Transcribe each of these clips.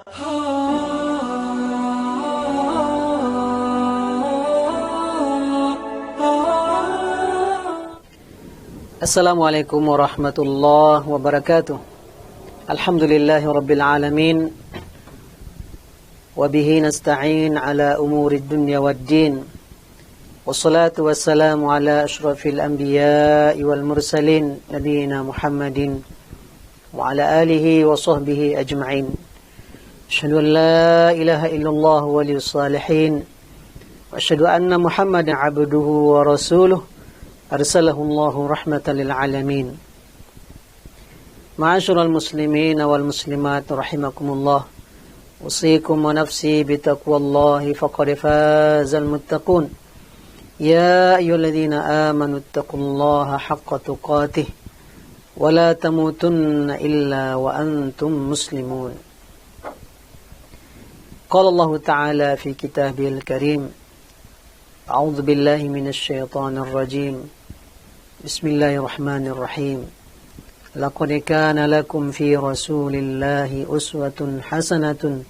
Assalamualaikum warahmatullahi wabarakatuh. Alhamdulillahi rabbil alamin. Wabihi nasta'in ala umuri dunya waddin. Wassalatu wassalamu ala ashrafil anbiya'i wal mursalin nabiyina Muhammadin wa ala alihi wa sahbihi ajma'in. Asyhadu an la ilaha illallah waliyus salihin wa asyhadu anna Muhammadan abduhu wa rasuluh arsalahu Allahu rahmatan lil alamin. Ma'asyiral muslimin wal muslimat rahimakumullah. Usikum wa nafsi bitaqwallahi faqad fazal muttaqun. Ya ayyuhalladzina amanu taqullaha haqqa tuqatih wa la tamutunna illa wa antum muslimun. Qala Allah Ta'ala fi kitabihil karim. A'udzu billahi minasy syaithanir rajim. Bismillahirrahmanirrahim. Laqad kana lakum fi Rasulillahi uswatun hasanatun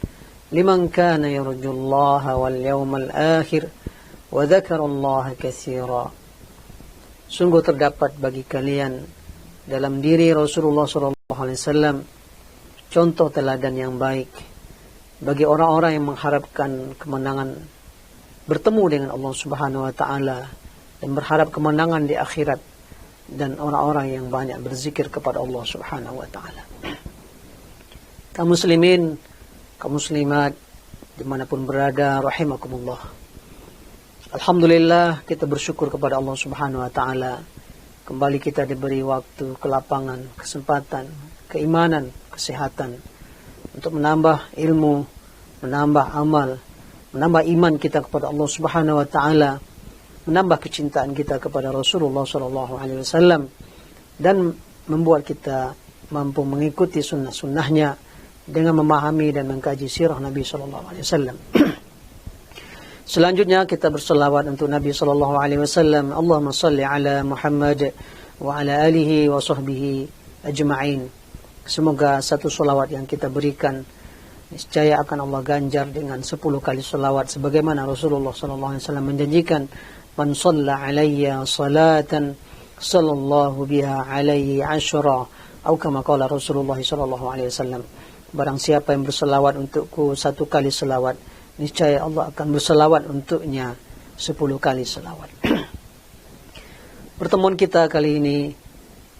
liman kana yarjullaha wal yawmal akhir wa dzakarallaha katsira. Sungguh terdapat bagi kalian dalam diri Rasulullah sallallahu alaihi wasallam contoh teladan yang baik bagi orang-orang yang mengharapkan kemenangan bertemu dengan Allah Subhanahu wa taala dan berharap kemenangan di akhirat, dan orang-orang yang banyak berzikir kepada Allah Subhanahu wa taala. Kaum muslimin, kaum muslimat dimanapun berada, rahimakumullah. Alhamdulillah, kita bersyukur kepada Allah Subhanahu wa taala. Kembali kita diberi waktu, kelapangan, kesempatan, keimanan, kesehatan untuk menambah ilmu, menambah amal, menambah iman kita kepada Allah Subhanahu wa taala, menambah kecintaan kita kepada Rasulullah sallallahu alaihi wasallam, dan membuat kita mampu mengikuti sunnah-sunnahnya dengan memahami dan mengkaji sirah Nabi sallallahu alaihi wasallam. Selanjutnya kita berselawat untuk Nabi sallallahu alaihi wasallam. Allahumma shalli ala Muhammad wa ala alihi wa sahbihi ajma'in. Semoga satu selawat yang kita berikan niscaya akan Allah ganjar dengan 10 kali selawat sebagaimana Rasulullah sallallahu alaihi wasallam menjanjikan, man shalla alayya salatan sallallahu biha alaihi asyra, atau kama qala Rasulullah sallallahu alaihi wasallam. Barang siapa yang berselawat untukku 1 kali selawat, niscaya Allah akan berselawat untuknya 10 kali selawat. Pertemuan kita kali ini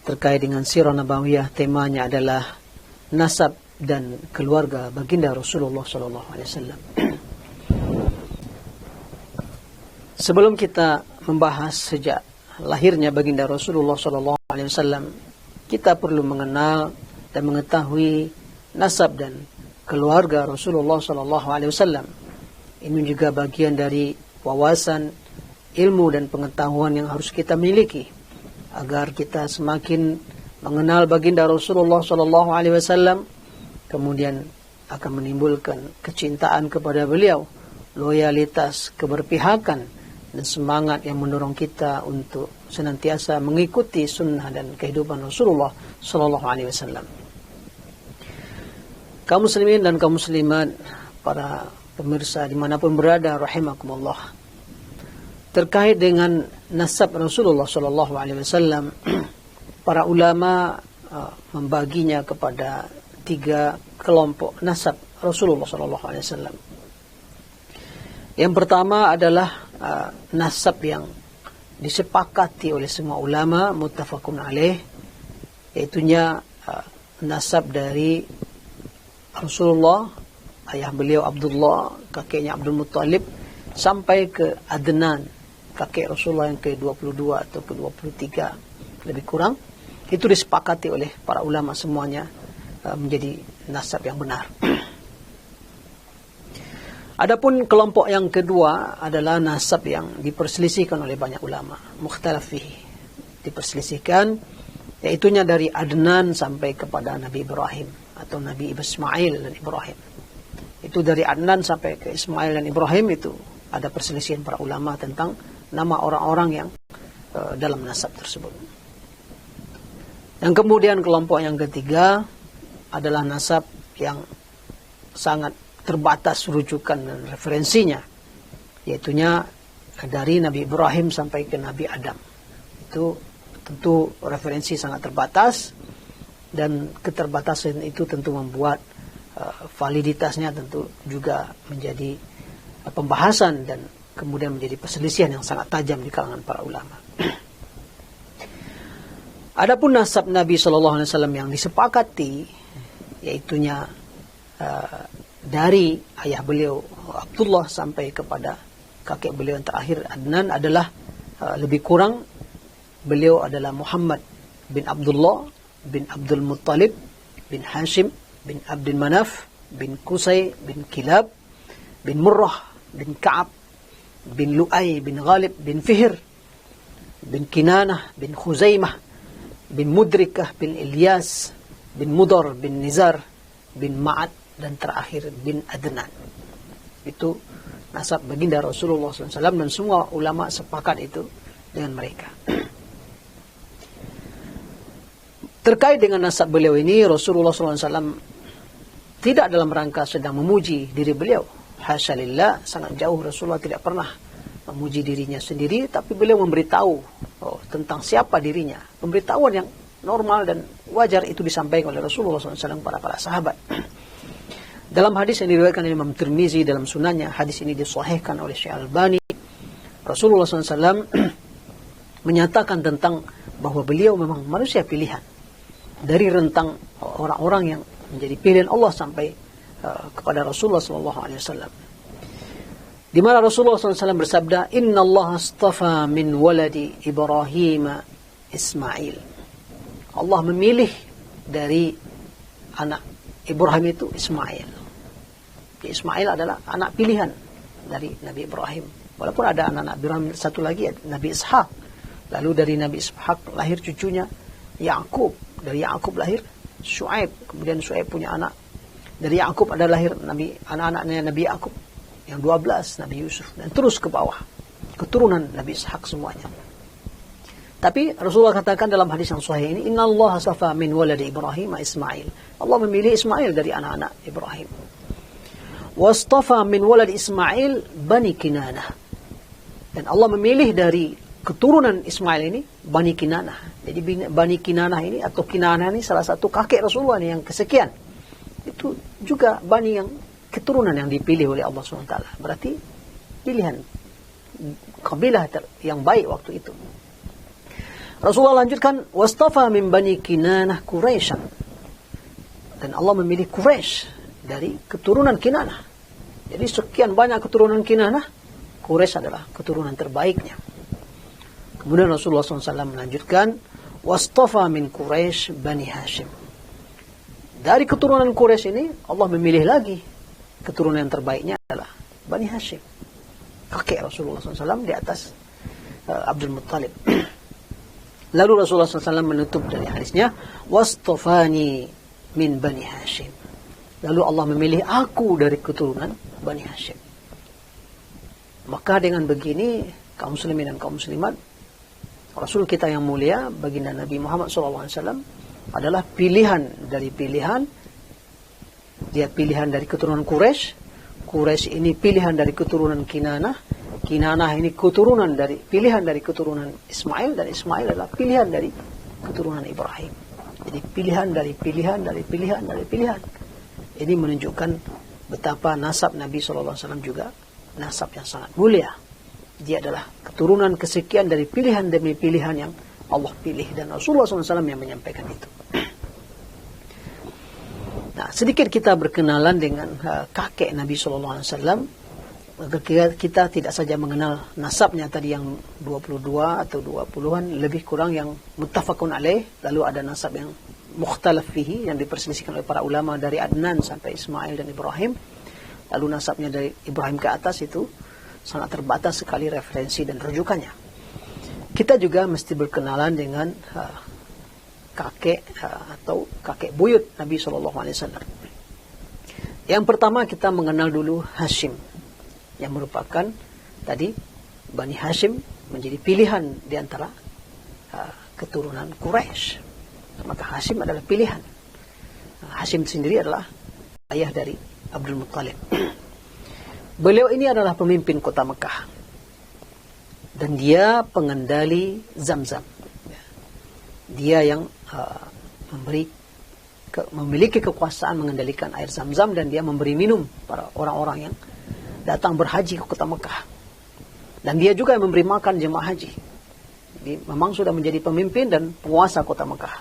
terkait dengan sirah nabawiyah. Temanya adalah nasab dan keluarga baginda Rasulullah sallallahu alaihi wasallam. Sebelum kita membahas sejak lahirnya baginda Rasulullah sallallahu alaihi wasallam, kita perlu mengenal dan mengetahui nasab dan keluarga Rasulullah sallallahu alaihi wasallam. Ini juga bagian dari wawasan, ilmu dan pengetahuan yang harus kita miliki agar kita semakin mengenal baginda Rasulullah sallallahu alaihi wasallam, kemudian akan menimbulkan kecintaan kepada beliau, loyalitas, keberpihakan, dan semangat yang mendorong kita untuk senantiasa mengikuti sunnah dan kehidupan Rasulullah sallallahu alaihi wasallam. Kaum muslimin dan kaum muslimat, para pemirsa dimanapun berada, rahimakumullah. Terkait dengan nasab Rasulullah sallallahu alaihi wasallam, para ulama membaginya kepada 3 kelompok nasab Rasulullah sallallahu alaihi wasallam. Yang pertama adalah nasab yang disepakati oleh semua ulama, muttafaqun alaih, yaitunya nasab dari Rasulullah, ayah beliau Abdullah, kakeknya Abdul Muttalib, sampai ke Adnan, kakek Rasulullah yang ke-22 atau ke-23 lebih kurang. Itu disepakati oleh para ulama semuanya menjadi nasab yang benar. Adapun kelompok yang kedua adalah nasab yang diperselisihkan oleh banyak ulama, mukhtalaf fihi, diperselisihkan, yaitunya dari Adnan sampai kepada Nabi Ibrahim atau Nabi Ismail dan Ibrahim. Itu dari Adnan sampai ke Ismail dan Ibrahim, itu ada perselisihan para ulama tentang nama orang-orang yang dalam nasab tersebut. Yang kemudian kelompok yang ketiga adalah nasab yang sangat terbatas rujukan dan referensinya, yaitunya dari Nabi Ibrahim sampai ke Nabi Adam. Itu tentu referensi sangat terbatas, dan keterbatasan itu tentu membuat validitasnya tentu juga menjadi pembahasan dan kemudian menjadi perselisihan yang sangat tajam di kalangan para ulama. Adapun nasab Nabi SAW yang disepakati, yaitunya dari ayah beliau Abdullah sampai kepada kakek beliau yang terakhir Adnan adalah lebih kurang beliau adalah Muhammad bin Abdullah bin Abdul Muttalib bin Hashim bin Abdul Manaf bin Qusay bin Kilab bin Murrah bin Ka'ab bin Lu'ay bin Ghalib bin Fihr bin Kinanah bin Khuzaimah bin Mudrikah bin Ilyas bin Mudar bin Nizar bin Ma'ad dan terakhir bin Adnan. Itu nasab baginda Rasulullah SAW, dan semua ulama sepakat itu dengan mereka. Terkait dengan nasab beliau ini, Rasulullah SAW tidak dalam rangka sedang memuji diri beliau. Hasya lillah, sangat jauh. Rasulullah tidak pernah memuji dirinya sendiri, tapi beliau memberitahu tentang siapa dirinya. Pemberitahuan yang normal dan wajar itu disampaikan oleh Rasulullah SAW kepada para sahabat. Dalam hadis yang diriwayatkan oleh Imam Tirmizi dalam sunannya, hadis ini disahihkan oleh Syekh Albani, Rasulullah SAW menyatakan tentang bahwa beliau memang manusia pilihan dari rentang orang-orang yang menjadi pilihan Allah sampai kepada Rasulullah SAW. Di mana Rasulullah SAW bersabda, Inna Allah astafa min waladi Ibrahim Ismail. Allah memilih dari anak Ibrahim itu Ismail. Ismail adalah anak pilihan dari Nabi Ibrahim. Walaupun ada anak-anak Ibrahim satu lagi, Nabi Ishak. Lalu dari Nabi Ishak lahir cucunya Ya'qub. Dari Ya'qub lahir Shu'aib. Kemudian Shu'aib punya anak. Dari Ya'qub ada lahir anak-anaknya Nabi Ya'qub yang 12, Nabi Yusuf, dan terus ke bawah, keturunan Nabi Ishak semuanya. Tapi Rasulullah katakan dalam hadis yang sahih ini, Inna Allah astafa min waladi Ibrahim Ismail. Allah memilih Ismail dari anak-anak Ibrahim. Wastafa min waladi Ismail Bani Kinanah. Dan Allah memilih dari keturunan Ismail ini Bani Kinanah. Jadi Bani Kinanah ini atau Kinanah ini salah satu kakek Rasulullah ini yang kesekian. Itu juga Bani yang keturunan yang dipilih oleh Allah SWT. Berarti pilihan kabilah yang baik waktu itu. Rasulullah lanjutkan, wastafa min Bani Kinanah Quraisyan. Dan Allah memilih Quraisy dari keturunan Kinanah. Jadi sekian banyak keturunan Kinanah, Quraisy adalah keturunan terbaiknya. Kemudian Rasulullah SAW melanjutkan, wastafa min Quraisy Bani Hashim. Dari keturunan Quraisy ini, Allah memilih lagi keturunan yang terbaiknya adalah Bani Hashim. Kakek Rasulullah SAW di atas Abdul Muttalib. Lalu Rasulullah SAW menutup dari hadisnya, wastafani min Bani Hashim. Lalu Allah memilih aku dari keturunan Bani Hashim. Maka dengan begini, kaum muslimin dan kaum muslimat, Rasul kita yang mulia, baginda Nabi Muhammad SAW, adalah pilihan dari pilihan. Dia pilihan dari keturunan Quraisy. Quraisy ini pilihan dari keturunan Kinanah. Kinanah ini keturunan dari pilihan dari keturunan Ismail, dan Ismail adalah pilihan dari keturunan Ibrahim. Jadi pilihan dari pilihan dari pilihan dari pilihan. Ini menunjukkan betapa nasab Nabi SAW juga nasab yang sangat mulia. Dia adalah keturunan kesekian dari pilihan demi pilihan yang Allah pilih, dan Rasulullah SAW yang menyampaikan itu. Nah, sedikit kita berkenalan dengan kakek Nabi SAW. Kita tidak saja mengenal nasabnya tadi yang 22 atau 20-an, lebih kurang yang muttafaqun alaih. Lalu ada nasab yang mukhtalaf fihi, yang diperselisihkan oleh para ulama dari Adnan sampai Ismail dan Ibrahim. Lalu nasabnya dari Ibrahim ke atas itu sangat terbatas sekali referensi dan rujukannya. Kita juga mesti berkenalan dengan kakek atau kakek buyut Nabi SAW. Yang pertama kita mengenal dulu Hashim, yang merupakan tadi Bani Hashim menjadi pilihan di antara keturunan Quraisy. Maka Hashim adalah pilihan. Hashim sendiri adalah ayah dari Abdul Muttalib. Beliau ini adalah pemimpin kota Mekah. Dan dia pengendali Zamzam. Dia yang memiliki kekuasaan mengendalikan air Zamzam, dan dia memberi minum para orang-orang yang datang berhaji ke kota Mekah. Dan dia juga yang memberi makan jemaah haji. Jadi memang sudah menjadi pemimpin dan penguasa kota Mekah.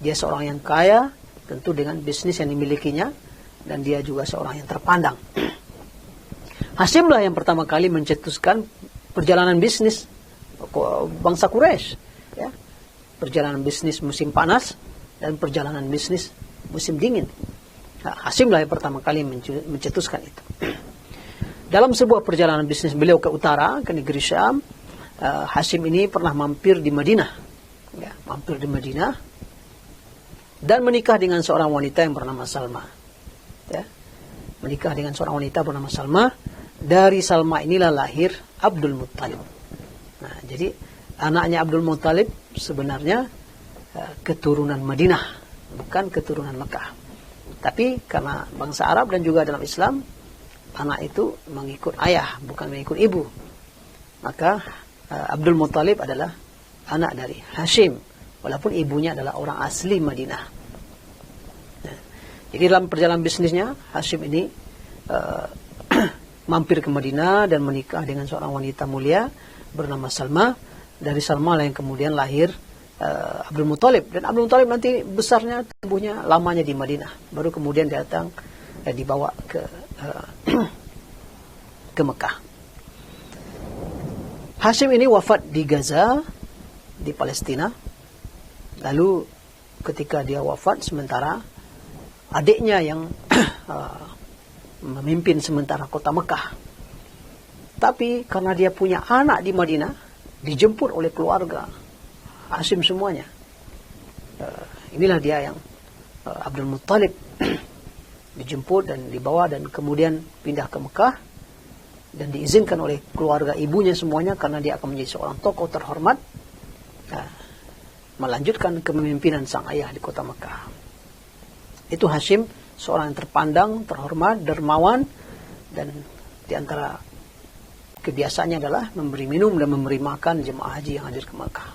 Dia seorang yang kaya, tentu dengan bisnis yang dimilikinya, dan dia juga seorang yang terpandang. Hasyimlah yang pertama kali mencetuskan perjalanan bisnis bangsa Quraisy, ya. Perjalanan bisnis musim panas dan perjalanan bisnis musim dingin. Hasyimlah yang pertama kali mencetuskan itu. Dalam sebuah perjalanan bisnis beliau ke utara, ke negeri Syam, Hasyim ini pernah mampir di Madinah, ya, mampir di Madinah dan menikah dengan seorang wanita yang bernama Salma, ya. Menikah dengan seorang wanita bernama Salma. Dari Salma inilah lahir Abdul Muttalib. Nah, jadi anaknya Abdul Muttalib sebenarnya keturunan Madinah, bukan keturunan Mekah. Tapi karena bangsa Arab dan juga dalam Islam, anak itu mengikut ayah, bukan mengikut ibu. Maka Abdul Muttalib adalah anak dari Hasyim, walaupun ibunya adalah orang asli Madinah. Nah, jadi dalam perjalanan bisnisnya, Hasyim ini mampir ke Madinah dan menikah dengan seorang wanita mulia bernama Salma. Dari Salma lah yang kemudian lahir Abdul Muttalib. Dan Abdul Muttalib nanti besarnya, tumbuhnya, lamanya di Madinah. Baru kemudian datang dibawa ke Mekah. Hasyim ini wafat di Gaza, di Palestina. Lalu ketika dia wafat, sementara adiknya yang memimpin sementara kota Mekah. Tapi karena dia punya anak di Madinah, dijemput oleh keluarga Hasyim semuanya. Inilah dia yang Abdul Muttalib dijemput dan dibawa dan kemudian pindah ke Mekah dan diizinkan oleh keluarga ibunya semuanya, karena dia akan menjadi seorang tokoh terhormat, melanjutkan kepemimpinan sang ayah di kota Mekah. Itu Hasyim, seorang yang terpandang, terhormat, dermawan, dan diantara kebiasaannya adalah memberi minum dan memberi makan jemaah haji yang hadir ke Mekah.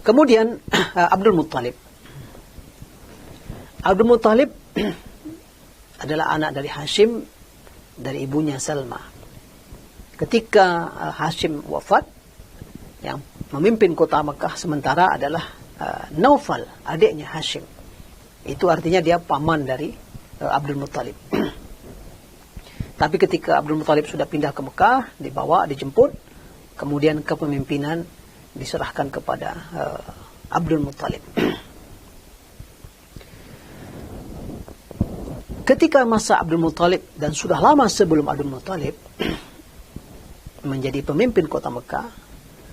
Kemudian Abdul Muttalib. Abdul Muttalib adalah anak dari Hasyim, dari ibunya Salma. Ketika Hasyim wafat, yang memimpin kota Mekah sementara adalah Naufal, adiknya Hasyim. Itu artinya dia paman dari Abdul Muttalib. Tapi ketika Abdul Muttalib sudah pindah ke Mekah, dibawa, dijemput, kemudian kepemimpinan diserahkan kepada Abdul Muttalib. Ketika masa Abdul Muttalib, dan sudah lama sebelum Abdul Muttalib menjadi pemimpin kota Mekah,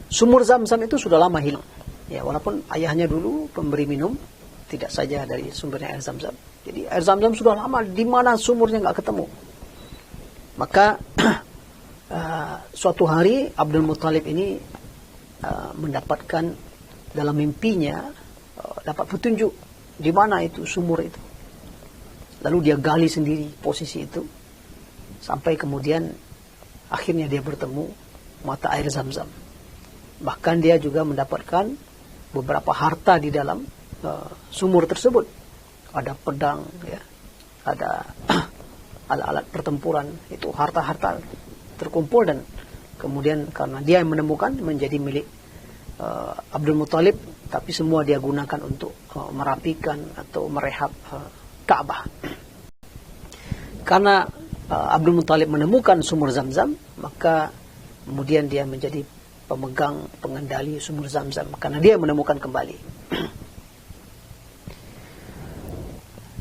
sumur Zamzam itu sudah lama hilang. Ya, walaupun ayahnya dulu pemberi minum, tidak saja dari sumbernya air Zamzam. Jadi air Zamzam sudah lama, di mana sumurnya nggak ketemu. Maka suatu hari Abdul Muttalib ini mendapatkan dalam mimpinya, dapat petunjuk di mana itu sumur itu. Lalu dia gali sendiri posisi itu, sampai kemudian akhirnya dia bertemu mata air Zamzam. Bahkan dia juga mendapatkan beberapa harta di dalam sumur tersebut. Ada pedang, ya, ada alat-alat pertempuran, itu harta-harta terkumpul, dan kemudian karena dia yang menemukan, menjadi milik Abdul Muttalib, tapi semua dia gunakan untuk merapikan atau merehab Ka'bah. Karena Abdul Muttalib menemukan sumur Zamzam, maka kemudian dia menjadi pemegang, pengendali sumur Zamzam, karena dia menemukan kembali.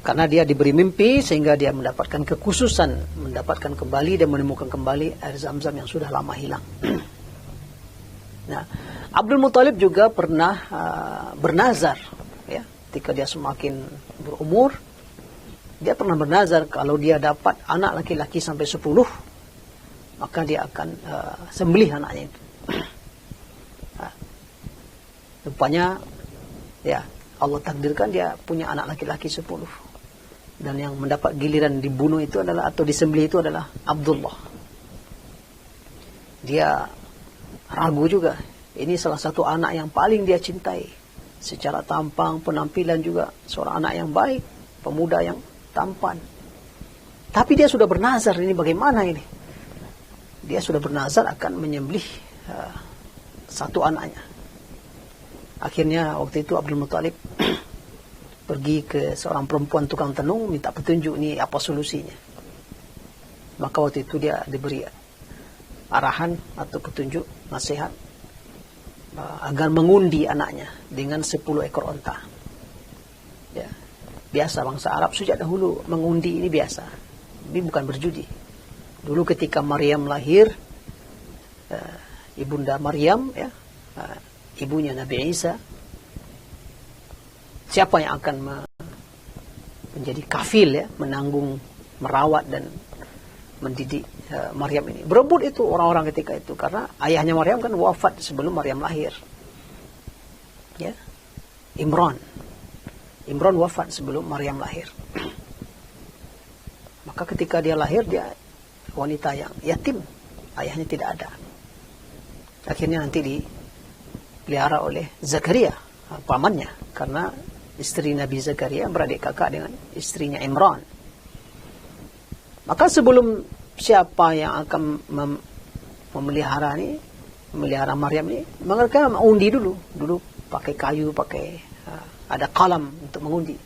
Karena dia diberi mimpi, sehingga dia mendapatkan kekhususan, mendapatkan kembali dan menemukan kembali air Zamzam yang sudah lama hilang. Nah, Abdul Muttalib juga pernah bernazar, ya, ketika dia semakin berumur, dia pernah bernazar kalau dia dapat anak laki-laki sampai 10, maka dia akan sembelih anaknya itu. Rupanya, ya, Allah takdirkan dia punya anak laki-laki 10. Dan yang mendapat giliran dibunuh itu adalah, atau disembelih itu adalah Abdullah. Dia ragu juga. Ini salah satu anak yang paling dia cintai. Secara tampang, penampilan juga seorang anak yang baik, pemuda yang tampan. Tapi dia sudah bernazar, ini bagaimana ini? Dia sudah bernazar akan menyembelih satu anaknya. Akhirnya waktu itu Abdul Muttalib pergi ke seorang perempuan tukang tenung, minta petunjuk ini apa solusinya. Maka waktu itu dia diberi arahan atau petunjuk, nasihat agar mengundi anaknya dengan 10 ekor onta. Ya, biasa bangsa Arab sejak dahulu mengundi ini biasa. Ini bukan berjudi. Dulu ketika Maryam lahir, ibunda Maryam, ya, ibunya Nabi Isa, siapa yang akan menjadi kafil, ya, menanggung, merawat dan mendidik Maryam ini? Berebut itu orang-orang ketika itu, karena ayahnya Maryam kan wafat sebelum Maryam lahir. Ya, Imran wafat sebelum Maryam lahir. Maka ketika dia lahir, dia wanita yang yatim, ayahnya tidak ada. Akhirnya nanti dipelihara oleh Zakaria, pamannya, karena istri Nabi Zakaria beradik kakak dengan istrinya Imran. Maka sebelum siapa yang akan memelihara Maryam ini, mereka mengundi dulu pakai kayu, ada kalam untuk mengundi.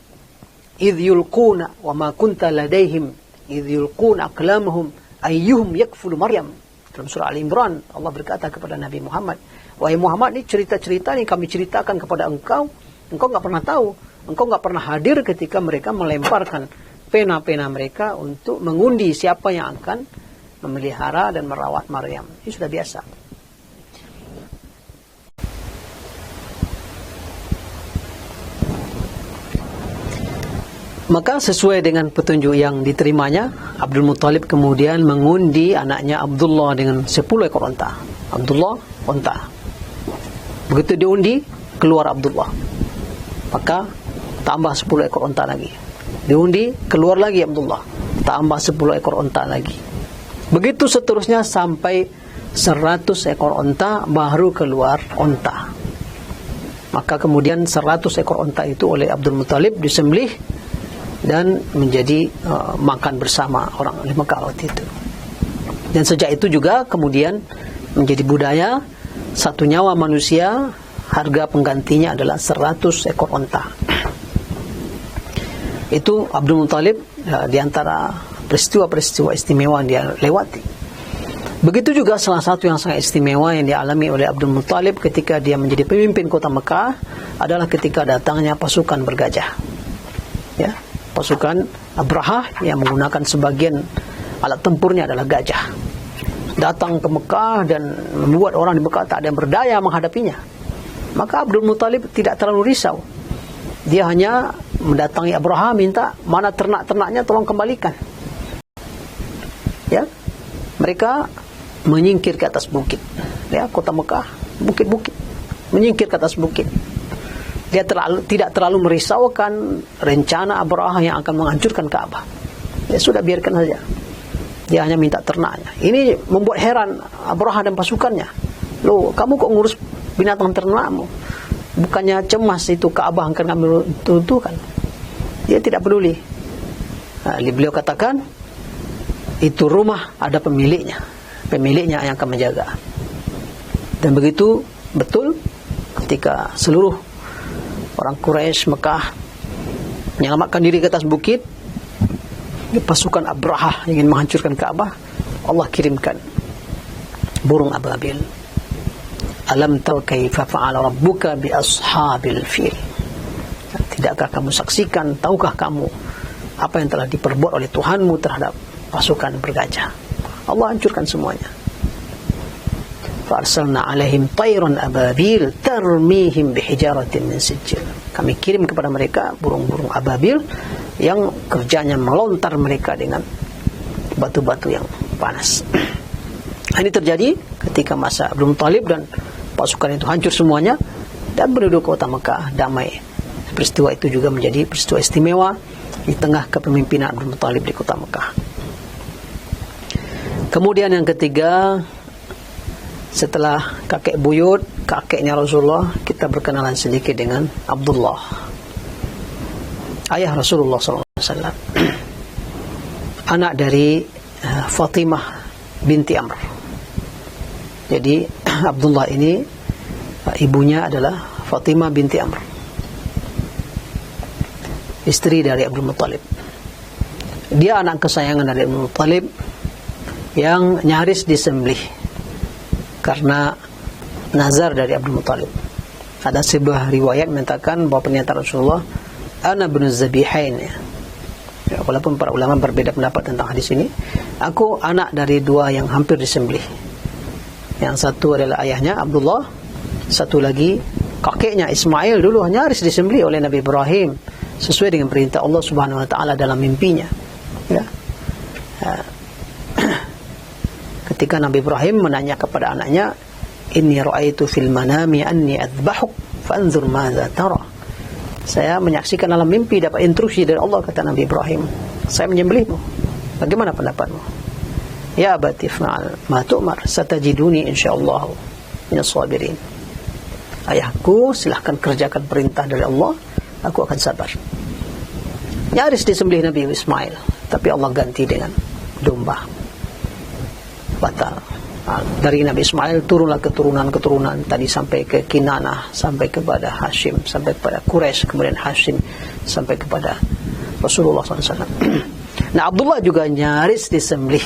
Idh yulquna wa ma kunta ladaihim idh yulquna aqlamahum ayyuhum yakfulu Maryam. Dalam surah Al-Imran Allah berkata kepada Nabi Muhammad, wahai Muhammad, ini cerita-cerita ini kami ceritakan kepada engkau nggak pernah tahu, engkau nggak pernah hadir ketika mereka melemparkan pena-pena mereka untuk mengundi siapa yang akan memelihara dan merawat Maryam. Ini sudah biasa. Maka sesuai dengan petunjuk yang diterimanya, Abdul Muttalib kemudian mengundi anaknya Abdullah dengan 10 ekor onta. Abdullah, onta. Begitu diundi, keluar Abdullah. Maka tambah 10 ekor onta lagi. Diundi, keluar lagi Abdullah. Tambah 10 ekor onta lagi. Begitu seterusnya sampai 100 ekor onta baru keluar onta. Maka kemudian 100 ekor onta itu oleh Abdul Muttalib disembelih dan menjadi makan bersama orang di Mekah waktu itu. Dan sejak itu juga kemudian menjadi budaya, satu nyawa manusia harga penggantinya adalah 100 ekor onta. Itu Abdul Muttalib di antara peristiwa-peristiwa istimewa yang dia lewati. Begitu juga salah satu yang sangat istimewa yang dialami oleh Abdul Muttalib ketika dia menjadi pemimpin kota Mekah adalah ketika datangnya pasukan bergajah. Ya, pasukan Abrahah yang menggunakan sebagian alat tempurnya adalah gajah. Datang ke Mekah dan membuat orang di Mekah tak ada yang berdaya menghadapinya. Maka Abdul Muttalib tidak terlalu risau. Dia hanya mendatangi Abrahah, minta mana ternak-ternaknya tolong kembalikan. Ya, mereka menyingkir ke atas bukit. Ya, kota Mekah, bukit-bukit, menyingkir ke atas bukit. Dia tidak terlalu merisaukan rencana Abrahah yang akan menghancurkan Ka'bah. Ya sudah, biarkan saja. Dia hanya minta ternaknya. Ini membuat heran Abrahah dan pasukannya. Loh, kamu kok ngurus binatang ternakmu? Bukannya cemas itu Ka'bah akan kami runtuhkan? Dia tidak peduli. Beliau katakan, itu rumah ada pemiliknya. Pemiliknya yang akan menjaga. Dan begitu betul ketika seluruh orang Quraisy Mekah menyelamatkan diri ke atas bukit, pasukan Abrahah ingin menghancurkan Ka'bah, Allah kirimkan burung ababil. Alam tara kaifa fa'ala rabbuka bi ashabil fil. Tidakkah kamu saksikan, tahukah kamu apa yang telah diperbuat oleh Tuhanmu terhadap pasukan bergajah? Allah hancurkan semuanya. Fa'arsalna 'alaihim tayran ababil tarmihim bihijaratin min sijil. Kami kirim kepada mereka burung-burung ababil yang kerjanya melontar mereka dengan batu-batu yang panas. Ini terjadi ketika masa Abdul Muttalib dan pasukan itu hancur semuanya dan penduduk kota Mekah damai. Peristiwa itu juga menjadi peristiwa istimewa di tengah kepemimpinan Abdul Muttalib di kota Mekah. Kemudian yang ketiga, setelah kakek buyut, kakeknya Rasulullah, kita berkenalan sedikit dengan Abdullah, ayah Rasulullah SAW, anak dari Fatimah binti Amr. Jadi Abdullah ini ibunya adalah Fatimah binti Amr, istri dari Abdul Muttalib. Dia anak kesayangan dari Abdul Muttalib yang nyaris disembelih karena nazar dari Abdul Muttalib. Ada sebuah riwayat mengatakan bahwa pernyataan Rasulullah, ana ibnu zabihain, ya, walaupun para ulama berbeda pendapat tentang hadis ini, aku anak dari dua yang hampir disembelih. Yang satu adalah ayahnya Abdullah, satu lagi kakeknya Ismail dulu nyaris disembelih oleh Nabi Ibrahim sesuai dengan perintah Allah Subhanahu wa taala dalam mimpinya. Ya. Ketika Nabi Ibrahim menanya kepada anaknya, inni ra'aitu fil manami anni adbahuk fanzur madza tara. Saya menyaksikan dalam mimpi, dapat instruksi dari Allah, kata Nabi Ibrahim, saya menyembelihmu, bagaimana pendapatmu? Ya abati fa'al ma tu'mar satajiduni insyaallah minas sabirin. Ayahku, silahkan kerjakan perintah dari Allah, aku akan sabar. Nyaris disembelih Nabi Ismail, tapi Allah ganti dengan domba. Batal. Dari Nabi Ismail turunlah keturunan tadi sampai ke Kinanah, sampai kepada Hashim, sampai kepada Quraisy, kemudian Hashim, sampai kepada Rasulullah SAW. Nah, Abdullah juga nyaris disembelih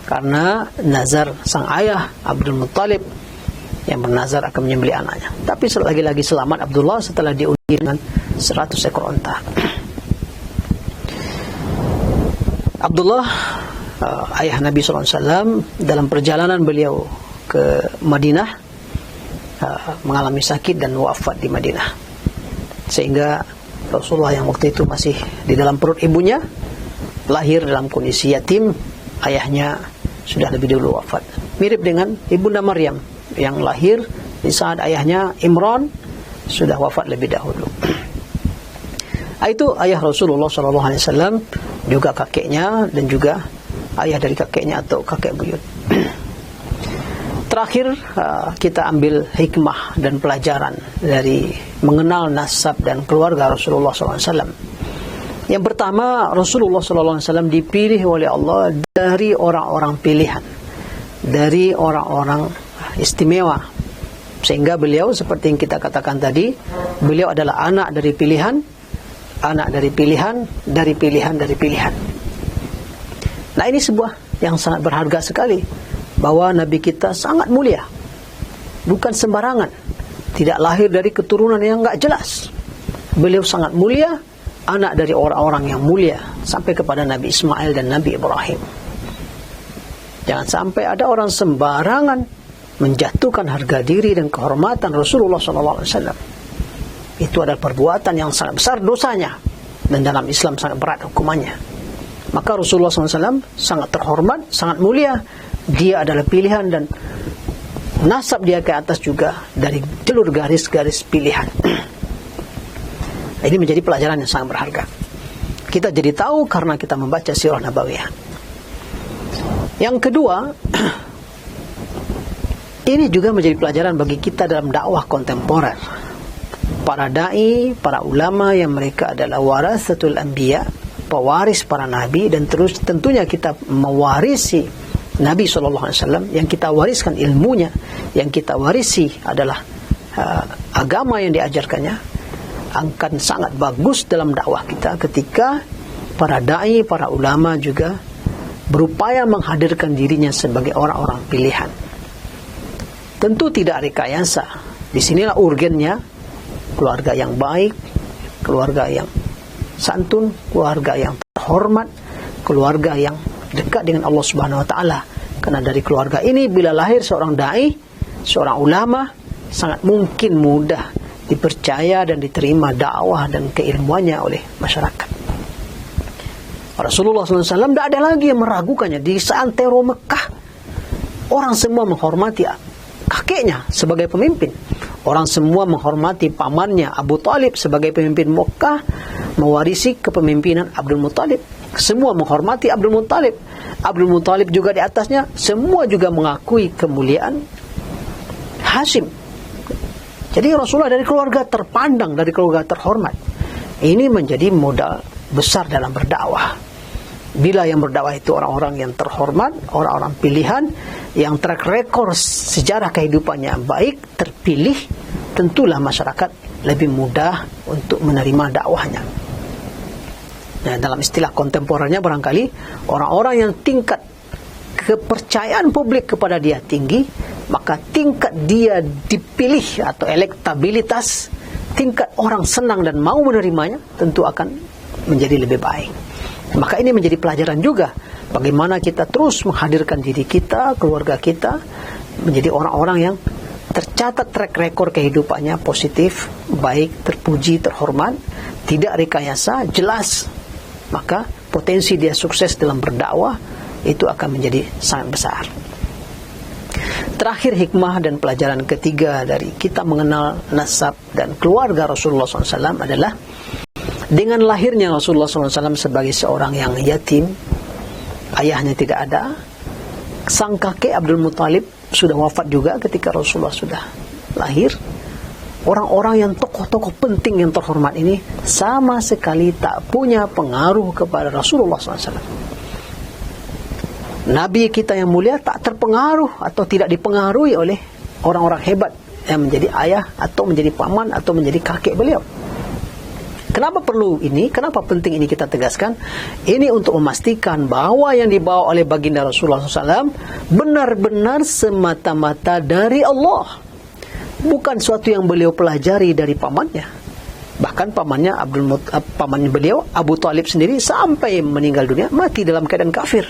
karena nazar sang ayah Abdul Muttalib yang bernazar akan menyembelih anaknya. Tapi lagi-lagi selamat Abdullah setelah diuji dengan 100 ekor unta. Abdullah, ayah Nabi SAW, dalam perjalanan beliau ke Madinah mengalami sakit dan wafat di Madinah, sehingga Rasulullah yang waktu itu masih di dalam perut ibunya lahir dalam kondisi yatim. Ayahnya sudah lebih dulu wafat, mirip dengan ibunda Maryam yang lahir di saat ayahnya Imran sudah wafat lebih dahulu. Itu ayah Rasulullah SAW, juga kakeknya dan juga ayah dari kakeknya atau kakek buyut. Terakhir, kita ambil hikmah dan pelajaran dari mengenal nasab dan keluarga Rasulullah SAW. Yang pertama, Rasulullah SAW dipilih oleh Allah dari orang-orang pilihan, dari orang-orang istimewa, sehingga beliau seperti yang kita katakan tadi, beliau adalah anak dari pilihan, anak dari pilihan, dari pilihan, dari pilihan. Nah, ini sebuah yang sangat berharga sekali, bahwa Nabi kita sangat mulia, bukan sembarangan, tidak lahir dari keturunan yang enggak jelas. Beliau sangat mulia, anak dari orang-orang yang mulia, sampai kepada Nabi Ismail dan Nabi Ibrahim. Jangan sampai ada orang sembarangan menjatuhkan harga diri dan kehormatan Rasulullah SAW. Itu adalah perbuatan yang sangat besar dosanya, dan dalam Islam sangat berat hukumannya. Maka Rasulullah SAW sangat terhormat, sangat mulia. Dia adalah pilihan dan nasab dia ke atas juga dari jalur garis-garis pilihan. Ini menjadi pelajaran yang sangat berharga. Kita jadi tahu karena kita membaca sirah nabawiyah. Yang kedua, ini juga menjadi pelajaran bagi kita dalam dakwah kontemporer. Para da'i, para ulama yang mereka adalah warasatul anbiya, pewaris para nabi, dan terus tentunya kita mewarisi Nabi SAW. Yang kita wariskan ilmunya, yang kita warisi adalah agama yang diajarkannya. Akan sangat bagus dalam dakwah kita ketika para da'i, para ulama juga berupaya menghadirkan dirinya sebagai orang-orang pilihan. Tentu tidak rekayasa. Disinilah urgennya keluarga yang baik, keluarga yang santun, keluarga yang terhormat, keluarga yang dekat dengan Allah Subhanahu wa taala. Karena dari keluarga ini bila lahir seorang dai, seorang ulama, sangat mungkin mudah dipercaya dan diterima dakwah dan keilmuannya oleh masyarakat. Rasulullah SAW tidak ada lagi yang meragukannya. Di seantero Mekah, orang semua menghormati kakeknya sebagai pemimpin. Orang semua menghormati pamannya Abu Talib sebagai pemimpin Mekah. mewarisi kepemimpinan Abdul Muthalib. Semua menghormati Abdul Muthalib. Abdul Muthalib juga di atasnya, semua juga mengakui kemuliaan Hashim. Jadi Rasulullah dari keluarga terpandang, dari keluarga terhormat. Ini menjadi modal besar dalam berdakwah. Bila yang berdakwah itu orang-orang yang terhormat, orang-orang pilihan, yang track record sejarah kehidupannya baik, terpilih, tentulah masyarakat lebih mudah untuk menerima dakwahnya. Nah, dalam istilah kontemporer,nya barangkali orang-orang yang tingkat kepercayaan publik kepada dia tinggi, maka tingkat dia dipilih atau elektabilitas, tingkat orang senang dan mau menerimanya tentu akan menjadi lebih baik. Maka ini menjadi pelajaran juga bagaimana kita terus menghadirkan diri kita, keluarga kita menjadi orang-orang yang tercatat track record kehidupannya positif, baik, terpuji, terhormat, tidak rekayasa, jelas. Maka potensi dia sukses dalam berdakwah itu akan menjadi sangat besar. Terakhir, hikmah dan pelajaran ketiga dari kita mengenal nasab dan keluarga Rasulullah SAW adalah dengan lahirnya Rasulullah SAW sebagai seorang yang yatim, ayahnya tidak ada, sang kakek Abdul Muthalib sudah wafat juga ketika Rasulullah sudah lahir. Orang-orang yang tokoh-tokoh penting yang terhormat ini sama sekali tak punya pengaruh kepada Rasulullah SAW. Nabi kita yang mulia tak terpengaruh atau tidak dipengaruhi oleh orang-orang hebat yang menjadi ayah atau menjadi paman atau menjadi kakek beliau. Kenapa perlu ini? Kenapa penting ini kita tegaskan? Ini untuk memastikan bahwa yang dibawa oleh baginda Rasulullah SAW benar-benar semata-mata dari Allah, bukan suatu yang beliau pelajari dari pamannya. Bahkan pamannya beliau Abu Thalib sendiri sampai meninggal dunia mati dalam keadaan kafir.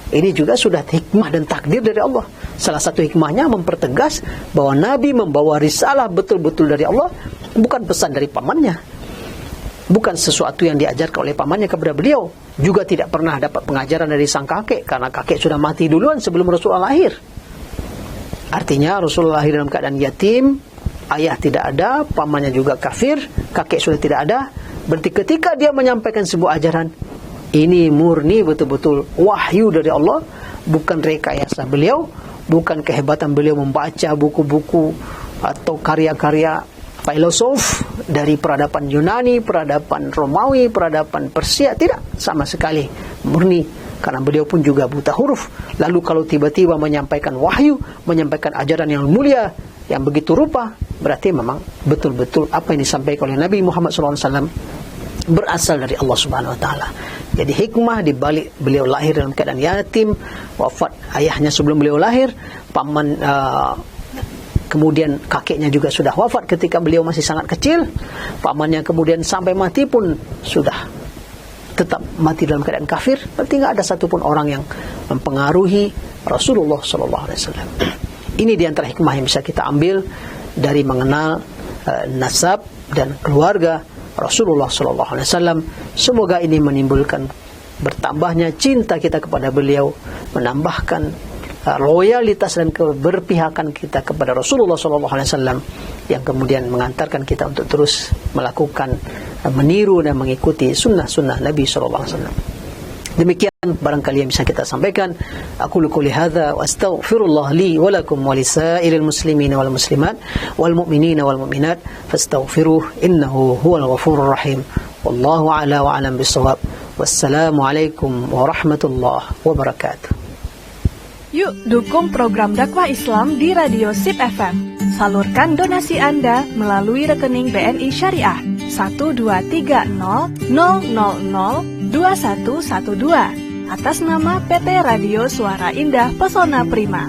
Ini juga sudah hikmah dan takdir dari Allah. Salah satu hikmahnya mempertegas bahwa Nabi membawa risalah betul-betul dari Allah, bukan pesan dari pamannya, bukan sesuatu yang diajarkan oleh pamannya kepada beliau. Juga tidak pernah dapat pengajaran dari sang kakek, karena kakek sudah mati duluan sebelum Rasulullah lahir. Artinya Rasulullah lahir dalam keadaan yatim, ayah tidak ada, pamannya juga kafir, kakek sudah tidak ada. Berarti ketika dia menyampaikan sebuah ajaran, ini murni betul-betul wahyu dari Allah, bukan rekayasa beliau, bukan kehebatan beliau membaca buku-buku atau karya-karya filosof dari peradaban Yunani, peradaban Romawi, peradaban Persia. Tidak, sama sekali murni, karena beliau pun juga buta huruf. Lalu kalau tiba-tiba menyampaikan wahyu, menyampaikan ajaran yang mulia, yang begitu rupa, berarti memang betul-betul apa yang disampaikan oleh Nabi Muhammad SAW berasal dari Allah Subhanahu Wa Taala. Jadi hikmah di balik beliau lahir dalam keadaan yatim, wafat ayahnya sebelum beliau lahir, kemudian kakeknya juga sudah wafat ketika beliau masih sangat kecil, pamannya kemudian sampai mati pun sudah tetap mati dalam keadaan kafir. Berarti tidak ada satupun orang yang mempengaruhi Rasulullah SAW. Ini di antara hikmah yang bisa kita ambil dari mengenal nasab dan keluarga Rasulullah SAW. Semoga ini menimbulkan bertambahnya cinta kita kepada beliau, menambahkan loyalitas dan keberpihakan kita kepada Rasulullah SAW, yang kemudian mengantarkan kita untuk terus melakukan, meniru dan mengikuti sunnah-sunnah Nabi SAW. Demikian barangkali yang bisa kita sampaikan. Aku qouli hadza wa astaghfirullah li wa lakum wa lisairil muslimin wal muslimat wal mu'minina wal mu'minat fastaghfiruh innahu huwal ghafurur rahim. Wallahu a'la wa a'lam bissawab. Wassalamu alaikum warahmatullahi wabarakatuh. Yuk dukung program dakwah Islam di Radio SIP FM. Salurkan donasi Anda melalui rekening BNI Syariah 12300002112 atas nama PT Radio Suara Indah Pesona Prima.